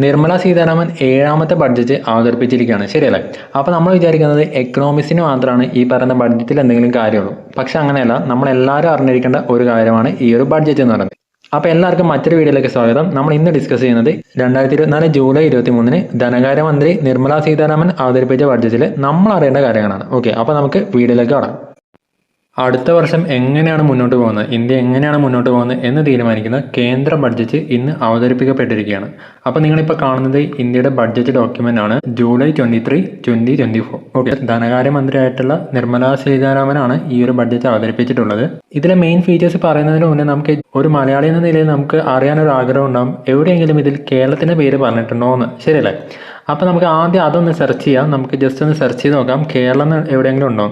നിർമ്മല സീതാരാമൻ ഏഴാമത്തെ ബഡ്ജറ്റ് അവതരിപ്പിച്ചിരിക്കുകയാണ്, ശരിയല്ലേ? അപ്പോൾ നമ്മൾ വിചാരിക്കുന്നത് എക്കണോമിക്സിന് മാത്രമാണ് ഈ പറയുന്ന ബഡ്ജറ്റിൽ എന്തെങ്കിലും കാര്യമുള്ളൂ. പക്ഷെ അങ്ങനെയല്ല, നമ്മളെല്ലാവരും അറിഞ്ഞിരിക്കേണ്ട ഒരു കാര്യമാണ് ഈ ഒരു ബഡ്ജറ്റ് എന്ന് പറയുന്നത്. അപ്പോൾ എല്ലാവർക്കും മറ്റൊരു വീഡിയോയിലേക്ക് സ്വാഗതം. നമ്മൾ ഇന്ന് ഡിസ്കസ് ചെയ്യുന്നത് 2024 ജൂലൈ 23 ധനകാര്യമന്ത്രി നിർമ്മല സീതാരാമൻ അവതരിപ്പിച്ച ബഡ്ജറ്റിൽ നമ്മൾ അറിയേണ്ട കാര്യങ്ങളാണ്. ഓക്കെ, അപ്പോൾ നമുക്ക് വീഡിയോയിലേക്ക് കടക്കാം. അടുത്ത വർഷം എങ്ങനെയാണ് മുന്നോട്ട് പോകുന്നത്, ഇന്ത്യ എങ്ങനെയാണ് മുന്നോട്ട് പോകുന്നത് എന്ന് തീരുമാനിക്കുന്ന കേന്ദ്ര ബഡ്ജറ്റ് ഇന്ന് അവതരിപ്പിക്കപ്പെട്ടിരിക്കുകയാണ്. അപ്പോൾ നിങ്ങളിപ്പോൾ കാണുന്നത് ഇന്ത്യയുടെ ബഡ്ജറ്റ് ഡോക്യുമെൻ്റ് ആണ്, ജൂലൈ 23, 2024. ഓക്കെ, ധനകാര്യമന്ത്രിയായിട്ടുള്ള നിർമ്മല സീതാരാമനാണ് ഈ ഒരു ബഡ്ജറ്റ് അവതരിപ്പിച്ചിട്ടുള്ളത്. ഇതിലെ മെയിൻ ഫീച്ചേഴ്സ് പറയുന്നതിന് മുന്നേ നമുക്ക് ഒരു മലയാളി എന്ന നിലയിൽ നമുക്ക് അറിയാനൊരു ആഗ്രഹം ഉണ്ടാകും, എവിടെയെങ്കിലും ഇതിൽ കേരളത്തിൻ്റെ പേര് പറഞ്ഞിട്ടുണ്ടോ എന്ന്, ശരിയല്ലേ? അപ്പോൾ നമുക്ക് ആദ്യം അതൊന്ന് സെർച്ച് ചെയ്യാം. നമുക്ക് ജസ്റ്റ് ഒന്ന് സെർച്ച് ചെയ്ത് നോക്കാം കേരളം എവിടെയെങ്കിലും ഉണ്ടോ.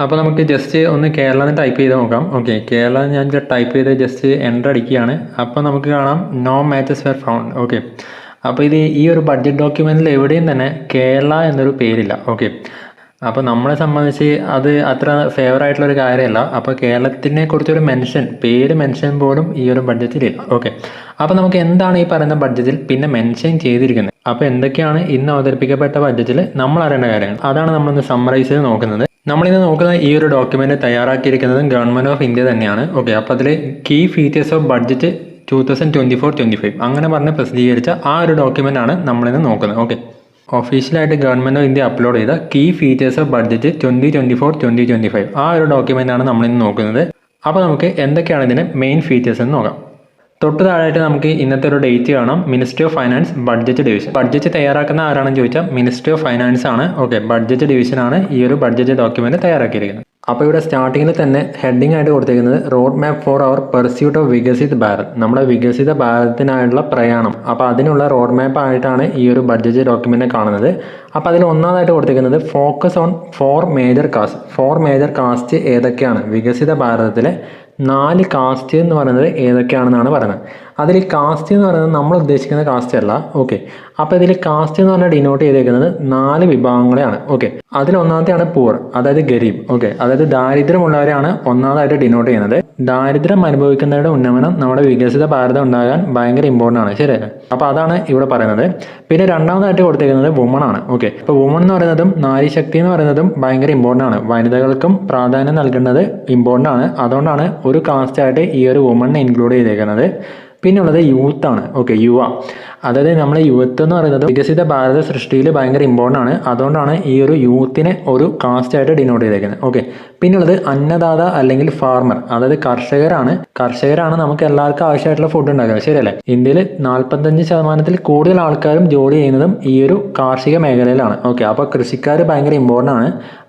അപ്പോൾ നമുക്ക് ജസ്റ്റ് ഒന്ന് കേരളം ടൈപ്പ് ചെയ്ത് നോക്കാം. ഓക്കെ, കേരളം ഞാൻ ടൈപ്പ് ചെയ്ത് ജസ്റ്റ് എൻ്റർ അടിക്കുകയാണ്. അപ്പോൾ നമുക്ക് കാണാം no matches were found. Okay, അപ്പോൾ ഈ ഒരു ബഡ്ജറ്റ് ഡോക്യുമെൻറ്റിൽ എവിടെയും തന്നെ കേരള എന്നൊരു പേരില്ല. ഓക്കെ, അപ്പോൾ നമ്മളെ സംബന്ധിച്ച് അത് അത്ര ഫേവർ ആയിട്ടുള്ളൊരു കാര്യമല്ല. അപ്പോൾ കേരളത്തിനെ കുറിച്ചൊരു പേര് മെൻഷൻ പോലും ഈ ഒരു ബഡ്ജറ്റിലില്ല. ഓക്കെ, അപ്പോൾ നമുക്ക് എന്താണ് ഈ പറയുന്ന ബഡ്ജറ്റിൽ പിന്നെ മെൻഷൻ ചെയ്തിരിക്കുന്നത്, അപ്പോൾ എന്തൊക്കെയാണ് ഇന്ന് അവതരിപ്പിക്കപ്പെട്ട ബഡ്ജറ്റിൽ നമ്മൾ അറിയേണ്ട കാര്യങ്ങൾ, അതാണ് നമ്മളിന്ന് സമ്മറൈസ് ചെയ്ത് നോക്കുന്നത്. നമ്മളിന്ന് നോക്കുന്ന ഈ ഒരു ഡോക്യുമെന്റ് തയ്യാറാക്കിയിരിക്കുന്നത് ഗവൺമെൻറ് ഓഫ് ഇന്ത്യ തന്നെയാണ്. ഓക്കെ, അപ്പോൾ അതിൽ കീ ഫീച്ചേഴ്സ് ഓഫ് ബഡ്ജറ്റ് 2024-25 അങ്ങനെ പറഞ്ഞ് പ്രസിദ്ധീകരിച്ച ആ ഒരു ഡോക്യുമെൻ്റ് ആണ് നമ്മളിന്ന് നോക്കുന്നത്. ഓക്കെ, ഒഫീഷ്യലായിട്ട് ഗവൺമെൻറ് ഓഫ് ഇന്ത്യ അപ്ലോഡ് ചെയ്ത കീ ഫീച്ചേഴ്സ് ഓഫ് ബഡ്ജറ്റ് 2024-2025 ആ ഒരു ഡോക്യുമെൻ്റ് ആണ് നമ്മളിന്ന് നോക്കുന്നത്. അപ്പോൾ നമുക്ക് എന്തൊക്കെയാണ് ഇതിൻ്റെ മെയിൻ ഫീച്ചേഴ്സ് എന്ന് നോക്കാം. തൊട്ട് താഴായിട്ട് നമുക്ക് ഇന്നത്തെ ഒരു ഡേറ്റ് കാണാം, ministry of finance budget division. Budget തയ്യാറാക്കുന്ന ആരാണെന്ന് ചോദിച്ചാൽ മിനിസ്ട്രി ഓഫ് ഫൈനാൻസ് ആണ്. ഓക്കെ, ബഡ്ജറ്റ് ഡിവിഷനാണ് ഈ ഒരു ബഡ്ജറ്റ് ഡോക്യുമെന്റ് തയ്യാറാക്കിയിരിക്കുന്നത്. അപ്പോൾ ഇവിടെ സ്റ്റാർട്ടിങ്ങിൽ തന്നെ ഹെഡിങ് ആയിട്ട് കൊടുത്തിരിക്കുന്നത് road map for our pursuit of Viksit Bharat, നമ്മുടെ വികസിത ഭാരതത്തിനായുള്ള പ്രയാണം. അപ്പോൾ അതിനുള്ള റോഡ് മാപ്പ് ആയിട്ടാണ് ഈ ഒരു ബഡ്ജറ്റ് ഡോക്യുമെന്റ് കാണുന്നത്. അപ്പോൾ അതിൽ ഒന്നാമതായിട്ട് കൊടുത്തിരിക്കുന്നത് ഫോക്കസ് ഓൺ 4 മേജർ കാസ്റ്റ് ഏതൊക്കെയാണ്, വികസിത ഭാരതത്തിലെ 4 കാസ്റ്റ് എന്ന് പറയുന്നത് ഏതൊക്കെയാണെന്നാണ് പറയുന്നത്. അതിൽ കാസ്റ്റ് എന്ന് പറയുന്നത് നമ്മൾ ഉദ്ദേശിക്കുന്ന കാസ്റ്റ് അല്ല. ഓക്കെ, അപ്പോൾ ഇതിൽ കാസ്റ്റ് എന്ന് പറഞ്ഞാൽ ഡിനോട്ട് ചെയ്തേക്കുന്നത് 4 വിഭാഗങ്ങളെയാണ്. ഓക്കെ, അതിൽ ഒന്നാമത്തെയാണ് പൂർ, അതായത് ഗരീബ്. ഓക്കെ, അതായത് ദാരിദ്ര്യമുള്ളവരെയാണ് ഒന്നാമതായിട്ട് ഡിനോട്ട് ചെയ്യുന്നത്. ദാരിദ്ര്യം അനുഭവിക്കുന്നവരുടെ ഉന്നമനം നമ്മുടെ വികസിത ഭാരതം ഉണ്ടാകാൻ ഭയങ്കര ഇമ്പോർട്ടൻ്റ് ആണ്, ശരിയല്ലേ? അപ്പോൾ അതാണ് ഇവിടെ പറയുന്നത്. പിന്നെ രണ്ടാമതായിട്ട് കൊടുത്തിരിക്കുന്നത് വുമൺ ആണ്. ഓക്കെ, അപ്പോൾ വുമൺ എന്ന് പറയുന്നതും നാരീശക്തി എന്ന് പറയുന്നതും ഭയങ്കര ഇമ്പോർട്ടൻ്റ് ആണ്. വനിതകൾക്കും പ്രാധാന്യം നൽകേണ്ടത് ഇമ്പോർട്ടൻ്റ് ആണ്. അതുകൊണ്ടാണ് ഒരു കാസ്റ്റായിട്ട് ഈ ഒരു വുമണിനെ ഇൻക്ലൂഡ് ചെയ്തേക്കുന്നത്. പിന്നുള്ളത് യൂത്ത് ആണ്. ഓക്കെ, യുവ, അതായത് നമ്മളെ യൂത്ത് എന്ന് പറയുന്നത് വികസിത ഭാരത സൃഷ്ടിയിൽ ഭയങ്കര ഇമ്പോർട്ടൻ്റ് ആണ്. അതുകൊണ്ടാണ് ഈ ഒരു യൂത്തിനെ ഒരു കാസ്റ്റായിട്ട് ഡിനോട്ട് ചെയ്തേക്കുന്നത്. ഓക്കെ, പിന്നുള്ളത് അന്നദാത അല്ലെങ്കിൽ ഫാർമർ, അതായത് കർഷകരാണ് നമുക്ക് എല്ലാവർക്കും ആവശ്യമായിട്ടുള്ള ഫുഡ് ഉണ്ടാക്കുന്നത്, ശരിയല്ലേ? ഇന്ത്യയിൽ 45% കൂടുതൽ ആൾക്കാരും ജോലി ചെയ്യുന്നതും ഈ ഒരു കാർഷിക മേഖലയിലാണ്. ഓക്കെ, അപ്പോൾ കൃഷിക്കാർ ഭയങ്കര ഇമ്പോർട്ടൻ്റ് ആണ്.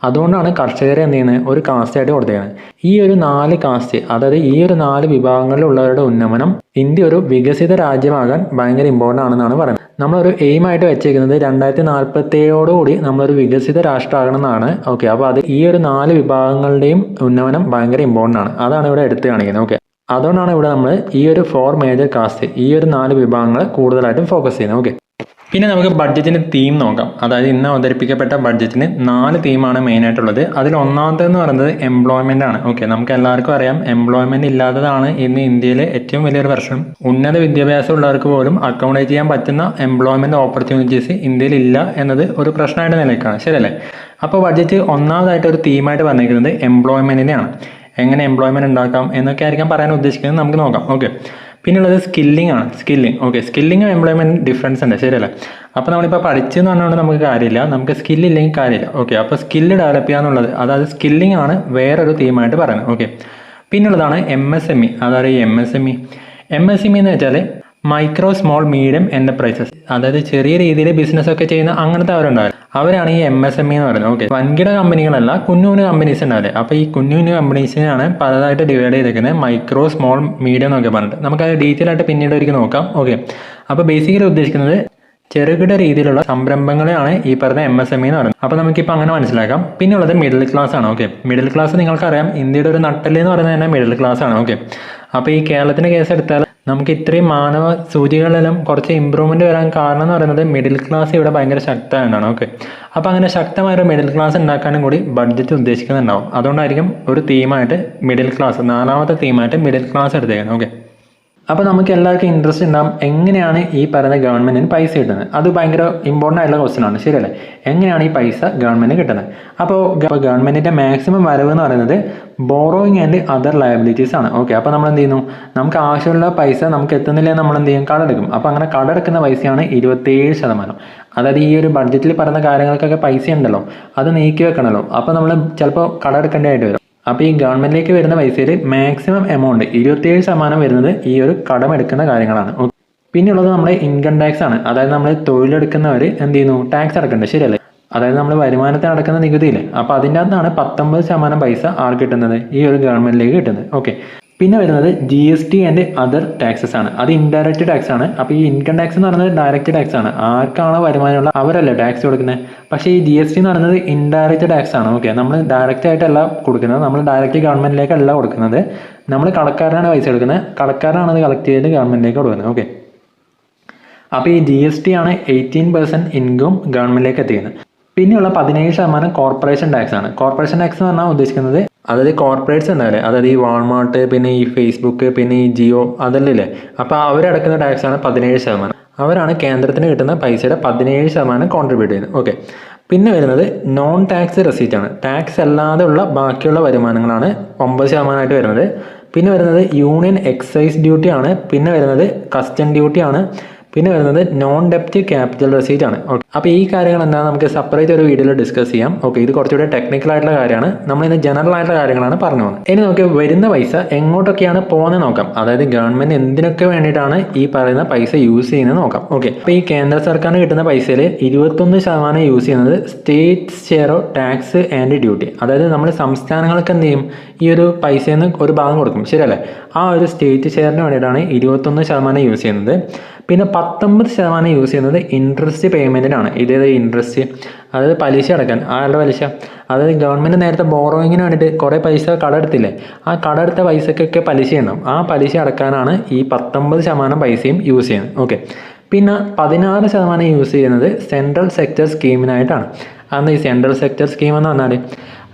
അതുകൊണ്ടാണ് കർഷകരെ എന്ത് ചെയ്യുന്നത് ഒരു കാസ്റ്റായിട്ട് കൊടുത്തേക്കുന്നത്. ഈ ഒരു 4 കാസ്റ്റ്, അതായത് ഈ ഒരു 4 വിഭാഗങ്ങളിലുള്ളവരുടെ ഉന്നമനം ഇന്ത്യ ഒരു വികസിത രാജ്യമാകാൻ ഭയങ്കര ഇമ്പോർട്ടൻ്റ് ആണെന്നാണ് പറയുന്നത്. നമ്മളൊരു എയിമായിട്ട് വെച്ചേക്കുന്നത് 2047 നമ്മളൊരു വികസിത രാഷ്ട്രമാകണം എന്നാണ്. ഓക്കെ, അപ്പോൾ അത് ഈ ഒരു 4 വിഭാഗങ്ങളുടെയും ഉന്നമനം ഭയങ്കര ഇമ്പോർട്ടൻ്റ് ആണ്. അതാണ് ഇവിടെ എടുത്ത് കാണിക്കുന്നത്. ഓക്കെ, അതുകൊണ്ടാണ് ഇവിടെ നമ്മൾ ഈ ഒരു 4 മേജർ കാസ്റ്റ്, ഈ ഒരു 4 വിഭാഗങ്ങൾ കൂടുതലായിട്ടും ഫോക്കസ് ചെയ്യുന്നത്. ഓക്കെ, പിന്നെ നമുക്ക് ബഡ്ജറ്റിൻ്റെ തീം നോക്കാം. അതായത് ഇന്ന് അവതരിപ്പിക്കപ്പെട്ട ബഡ്ജറ്റിന് 4 തീമാണ് മെയിനായിട്ടുള്ളത്. അതിൽ ഒന്നാമത്തേന്ന് പറയുന്നത് എംപ്ലോയ്മെൻ്റ് ആണ്. ഓക്കെ, നമുക്ക് എല്ലാവർക്കും അറിയാം എംപ്ലോയ്മെൻ്റ് ഇല്ലാത്തതാണ് ഇന്ന് ഇന്ത്യയിലെ ഏറ്റവും വലിയൊരു പ്രശ്നം. ഉന്നത വിദ്യാഭ്യാസം ഉള്ളവർക്ക് പോലും അക്കോമഡേറ്റ് ചെയ്യാൻ പറ്റുന്ന എംപ്ലോയ്മെൻറ്റ് ഓപ്പർച്യൂണിറ്റീസ് ഇന്ത്യയിൽ ഇല്ല എന്നത് ഒരു പ്രശ്നമായിട്ട് നിലനിൽക്കുകയാണ്, ശരിയല്ലേ? അപ്പോൾ ബഡ്ജറ്റ് ഒന്നാമതായിട്ട് ഒരു തീമായിട്ട് പറഞ്ഞിരിക്കുന്നത് എംപ്ലോയ്മെൻറ്റിനെയാണ്. എങ്ങനെ എംപ്ലോയ്മെൻറ്റ് ഉണ്ടാക്കാം എന്നൊക്കെ ആയിരിക്കാം പറയാൻ ഉദ്ദേശിക്കുന്നത്, നമുക്ക് നോക്കാം. ഓക്കെ, പിന്നുള്ളത് സ്കില്ലിംഗ് ആണ്. ഓക്കെ, സ്കില്ലിങ്ങും എംപ്ലോയ്മെൻറ്റ് ഡിഫറൻസ് ഉണ്ട്, ശരിയല്ലേ? അപ്പോൾ നമ്മളിപ്പോൾ പഠിച്ചെന്ന് പറഞ്ഞുകൊണ്ട് നമുക്ക് കാര്യമില്ല, നമുക്ക് സ്കില്ലില്ലെങ്കിൽ കാര്യമില്ല. ഓക്കെ, അപ്പോൾ സ്കില്ല് ഡെവലപ്പ് ചെയ്യുക എന്നുള്ളത്, അതായത് സ്കില്ലിംഗ് ആണ് വേറൊരു തീമായിട്ട് പറയുന്നത്. ഓക്കെ, പിന്നുള്ളതാണ് MSME. അതായത് ഈ MSME എന്ന് വെച്ചാൽ മൈക്രോ സ്മോൾ മീഡിയം എൻ്റർപ്രൈസസ്, അതായത് ചെറിയ രീതിയിൽ ബിസിനസ് ഒക്കെ ചെയ്യുന്ന അങ്ങനത്തെ അവരുണ്ടാവില്ല, അവരാണ് ഈ MSME എന്ന് പറയുന്നത്. ഓക്കെ, വൻകിട കമ്പനികളല്ല, കുഞ്ഞു കമ്പനീസ് ഉണ്ടാവില്ലേ. അപ്പോൾ ഈ കുഞ്ഞു കമ്പനീസിനാണ് പലതായിട്ട് ഡിവൈഡ് ചെയ്തേക്കുന്നത്, മൈക്രോ സ്മോൾ മീഡിയം എന്നൊക്കെ പറഞ്ഞിട്ട്. നമുക്കത് ഡീറ്റെയിൽ ആയിട്ട് പിന്നീട് ഒരിക്കൽ നോക്കാം. ഓക്കെ, അപ്പോൾ ബേസിക്കലി ഉദ്ദേശിക്കുന്നത് ചെറുകിട രീതിയിലുള്ള സംരംഭങ്ങളെയാണ് ഈ പറഞ്ഞ MSME എന്ന് പറയുന്നത്. അപ്പോൾ നമുക്കിപ്പോൾ അങ്ങനെ മനസ്സിലാക്കാം. പിന്നെ ഉള്ളത് മിഡിൽ ക്ലാസ് ആണ്. ഓക്കെ, മിഡിൽ ക്ലാസ് നിങ്ങൾക്കറിയാം ഇന്ത്യയുടെ ഒരു നട്ടെല്ല് എന്ന് പറയുന്നത് തന്നെ മിഡിൽ ക്ലാസ് ആണ്. ഓക്കെ, അപ്പോൾ ഈ കേരളത്തിൻ്റെ കേസ് എടുത്താൽ നമുക്ക് ഇത്രയും മാനവ സൂചികളിലും കുറച്ച് ഇമ്പ്രൂവ്മെൻറ്റ് വരാൻ കാരണം എന്ന് പറയുന്നത് മിഡിൽ ക്ലാസ് ഇവിടെ ഭയങ്കര ശക്തമായിട്ടാണ്. ഓക്കെ, അപ്പോൾ അങ്ങനെ ശക്തമായൊരു മിഡിൽ ക്ലാസ് ഉണ്ടാക്കാനും കൂടി ബഡ്ജറ്റ് ഉദ്ദേശിക്കുന്നുണ്ടാവും. അതുകൊണ്ടായിരിക്കും ഒരു തീമായിട്ട് മിഡിൽ ക്ലാസ്, 4ാമത്തെ തീമായിട്ട് മിഡിൽ ക്ലാസ് എടുത്തേക്കുന്നത്. ഓക്കെ, അപ്പോൾ നമുക്ക് എല്ലാവർക്കും ഇൻട്രസ്റ്റ് ഉണ്ടാകും എങ്ങനെയാണ് ഈ പറയുന്ന ഗവൺമെൻറ്റിന് പൈസ കിട്ടുന്നത്. അത് ഭയങ്കര ഇമ്പോർട്ടൻ്റ് ആയിട്ടുള്ള ക്വസ്റ്റൻ ആണ്, ശരിയല്ലേ? എങ്ങനെയാണ് ഈ പൈസ ഗവൺമെൻറ് കിട്ടുന്നത്? അപ്പോൾ ഗവൺമെൻറ്റിൻ്റെ മാക്സിമം വരവ് എന്ന് പറയുന്നത് ബോറോയിങ് ആൻഡ് അതർ ലയബിലിറ്റീസ് ആണ്. ഓക്കെ, അപ്പോൾ നമ്മൾ എന്ത് ചെയ്യുന്നു? നമുക്ക് ആവശ്യമുള്ള പൈസ നമുക്ക് എത്തുന്നില്ല, നമ്മൾ എന്ത് ചെയ്യും? കടമെടുക്കും. അപ്പോൾ അങ്ങനെ കടമെടുക്കുന്ന പൈസയാണ് 27%. അതായത് ഈ ഒരു ബഡ്ജറ്റിൽ പറയുന്ന കാര്യങ്ങൾക്കൊക്കെ പൈസ ഉണ്ടല്ലോ, അത് നീക്കി വെക്കണമല്ലോ. അപ്പോൾ നമ്മൾ ചിലപ്പോൾ കടമെടുക്കേണ്ടതായിട്ട് വരും. അപ്പോൾ ഈ ഗവൺമെൻറ്റിലേക്ക് വരുന്ന പൈസയിൽ മാക്സിമം എമൗണ്ട് 27% വരുന്നത് ഈ ഒരു കടമെടുക്കുന്ന കാര്യങ്ങളാണ്. പിന്നെയുള്ളത് നമ്മുടെ ഇൻകം ടാക്സ് ആണ്. അതായത് നമ്മൾ തൊഴിലെടുക്കുന്നവർ എന്ത് ചെയ്യുന്നു? ടാക്സ് അടക്കേണ്ടത്, ശരിയല്ലേ? അതായത് നമ്മൾ വരുമാനത്തിന് അടക്കുന്ന നികുതിയില്ലേ, അപ്പോൾ അതിൻ്റെ അകത്താണ് 19% പൈസ ആർക്ക് കിട്ടുന്നത്? ഈ ഒരു ഗവൺമെൻറ്റിലേക്ക് കിട്ടുന്നത്. ഓക്കെ, പിന്നെ വരുന്നത് GST ആൻഡ് അതർ ടാക്സസ് ആണ്. അത് ഇൻഡയറക്റ്റ് ടാക്സ് ആണ്. അപ്പോൾ ഈ ഇൻകം ടാക്സ് എന്ന് പറയുന്നത് ഡയറക്റ്റ് ടാക്സ് ആണ്. ആർക്കാണോ വരുമാനമുള്ള അവരല്ലേ ടാക്സ് കൊടുക്കുന്നത്. പക്ഷേ ഈ GST എന്ന് പറയുന്നത് ഇൻഡയറക്റ്റ് ടാക്സ് ആണ്. ഓക്കെ, നമ്മൾ ഡയറക്റ്റ് ആയിട്ടല്ല കൊടുക്കുന്നത്, നമ്മൾ ഡയറക്റ്റ് ഗവൺമെൻറ്റിലേക്കല്ല കൊടുക്കുന്നത്. നമ്മൾ കടക്കാരനാണ് പൈസ എടുക്കുന്നത്, കടക്കാരനാണ് അത് കളക്ട് ചെയ്ത് ഗവൺമെൻറ്റിലേക്ക് കൊടുക്കുന്നത്. ഓക്കെ, അപ്പോൾ ഈ GST ആണ് 18% ഇൻകം ഗവൺമെൻറ്റിലേക്ക് എത്തിക്കുന്നത്. പിന്നെയുള്ള 17% കോർപ്പറേഷൻ ടാക്സ് ആണ്. കോർപ്പറേഷൻ ടാക്സ് എന്ന് പറഞ്ഞാൽ ഉദ്ദേശിക്കുന്നത് അതായത് കോർപ്പറേറ്റ്സ് ഉണ്ടാവില്ലേ, അതായത് ഈ വാൾമാർട്ട്, പിന്നെ ഈ ഫേസ്ബുക്ക്, പിന്നെ ഈ ജിയോ, അതല്ലേ. അപ്പോൾ അവരടക്കുന്ന ടാക്സ് ആണ് 17%. അവരാണ് കേന്ദ്രത്തിന് കിട്ടുന്ന പൈസയുടെ 17% കോൺട്രിബ്യൂട്ട് ചെയ്യുന്നത്. ഓക്കെ, പിന്നെ വരുന്നത് നോൺ ടാക്സ് റെസീറ്റ് ആണ്. ടാക്സ് അല്ലാതെ ഉള്ള ബാക്കിയുള്ള വരുമാനങ്ങളാണ് 9% വരുന്നത്. പിന്നെ വരുന്നത് യൂണിയൻ എക്സൈസ് ഡ്യൂട്ടി ആണ്. പിന്നെ വരുന്നത് കസ്റ്റം ഡ്യൂട്ടി ആണ്. പിന്നെ വരുന്നത് നോൺ ഡെപ്റ്റ് ക്യാപിറ്റൽ റെസീറ്റ് ആണ്. ഓക്കെ, അപ്പോൾ ഈ കാര്യങ്ങൾ എന്താ നമുക്ക് സെപ്പറേറ്റ് ഒരു വീഡിയോയിൽ ഡിസ്കസ് ചെയ്യാം. ഓക്കെ, ഇത് കുറച്ചുകൂടി ടെക്നിക്കൽ ആയിട്ടുള്ള കാര്യമാണ്, നമ്മളിന്ന് ജനറൽ ആയിട്ടുള്ള കാര്യങ്ങളാണ് പറഞ്ഞു പോകുന്നത്. ഇനി നമുക്ക് വരുന്ന പൈസ എങ്ങോട്ടൊക്കെയാണ് പോകുന്നത് നോക്കാം. അതായത് ഗവൺമെൻറ് എന്തിനൊക്കെ വേണ്ടിയിട്ടാണ് ഈ പറയുന്ന പൈസ യൂസ് ചെയ്യുന്നത് നോക്കാം. ഓക്കെ, അപ്പോൾ ഈ കേന്ദ്ര സർക്കാരിന് കിട്ടുന്ന പൈസയിൽ 21% യൂസ് ചെയ്യുന്നത് state share of tax and duty. അതായത് നമ്മൾ സംസ്ഥാനങ്ങൾക്ക് എന്ത് ചെയ്യും? ഈ ഒരു പൈസയിൽ നിന്ന് ഒരു ഭാഗം കൊടുക്കും, ശരിയല്ലേ? ആ ഒരു സ്റ്റേറ്റ് ഷെയറിന് വേണ്ടിയിട്ടാണ് 21% യൂസ് ചെയ്യുന്നത്. പിന്നെ 19% യൂസ് ചെയ്യുന്നത് ഇൻട്രസ്റ്റ് പേയ്മെൻറ്റിനാണ്. ഇതേത് ഇൻട്രസ്റ്റ്? അതായത് പലിശ അടക്കാൻ. ആരുടെ പലിശ? അതായത് ഗവൺമെൻറ് നേരത്തെ ബോറോയിങ്ങിന് വേണ്ടിയിട്ട് കുറേ പൈസ കടമെടുത്തില്ലേ, ആ കടമെടുത്ത പൈസക്കൊക്കെ പലിശ ഉണ്ടാവും. ആ പലിശ അടക്കാനാണ് ഈ 19% പൈസയും യൂസ് ചെയ്യുന്നത്. ഓക്കെ, പിന്നെ 16% യൂസ് ചെയ്യുന്നത് സെൻട്രൽ സെക്ടർ സ്കീമിനായിട്ടാണ്. അന്ന് ഈ സെൻട്രൽ സെക്ടർ സ്കീം എന്ന് പറഞ്ഞാൽ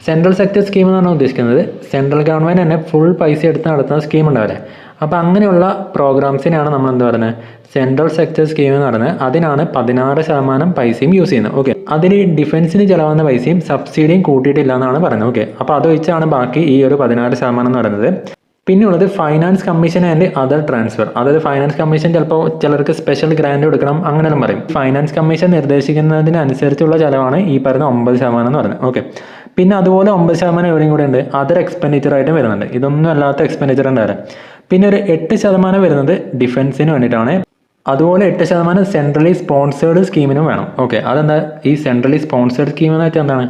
സെൻട്രൽ സെക്ടർ സ്കീം എന്ന് പറഞ്ഞാൽ ഉദ്ദേശിക്കുന്നത് സെൻട്രൽ ഗവൺമെൻറ് തന്നെ ഫുൾ പൈസ എടുത്ത് നടത്തുന്ന സ്കീം ഉണ്ടാവില്ലേ, അപ്പോൾ അങ്ങനെയുള്ള പ്രോഗ്രാംസിനാണ് നമ്മൾ എന്താ പറയുന്നത്? സെൻട്രൽ സെക്ടർ സ്കീം എന്ന് പറയുന്നത്. അതിനാണ് 16% പൈസയും യൂസ് ചെയ്യുന്നത്. ഓക്കെ, അതിൽ ഡിഫൻസിന് ചിലവാകുന്ന പൈസയും സബ്സിഡിയും കൂട്ടിയിട്ടില്ല എന്നാണ് പറയുന്നത്. ഓക്കെ, അപ്പോൾ അത് വെച്ചാണ് ബാക്കി ഈ ഒരു 16% എന്ന് പറയുന്നത്. പിന്നെയുള്ളത് finance commission and other transfer. അതായത് ഫൈനാൻസ് കമ്മീഷൻ ചിലപ്പോൾ ചിലർക്ക് സ്പെഷ്യൽ ഗ്രാൻഡ് കൊടുക്കണം അങ്ങനെയെല്ലാം പറയും. ഫൈനാൻസ് കമ്മീഷൻ നിർദ്ദേശിക്കുന്നതിനനുസരിച്ചുള്ള ചിലവാണ് ഈ പറയുന്ന 9% എന്ന് പറയുന്നത്. ഓക്കെ, പിന്നെ അതുപോലെ 9% എവിടെയും കൂടെ ഉണ്ട് അതർ എക്സ്പെൻഡിച്ചർ ആയിട്ട് വരുന്നുണ്ട്. ഇതൊന്നും അല്ലാത്ത എക്സ്പെൻഡിച്ചർ ഉണ്ടാവില്ല. പിന്നെ ഒരു 8% വരുന്നത് ഡിഫൻസിന് വേണ്ടിയിട്ടാണ്. അതുപോലെ 8% സെൻട്രലി സ്പോൺസേർഡ് സ്കീമിനും വേണം. ഓക്കെ, അതെന്താ ഈ സെൻട്രലി സ്പോൺസേർഡ് സ്കീം എന്ന് വെച്ചാൽ എന്താണ്?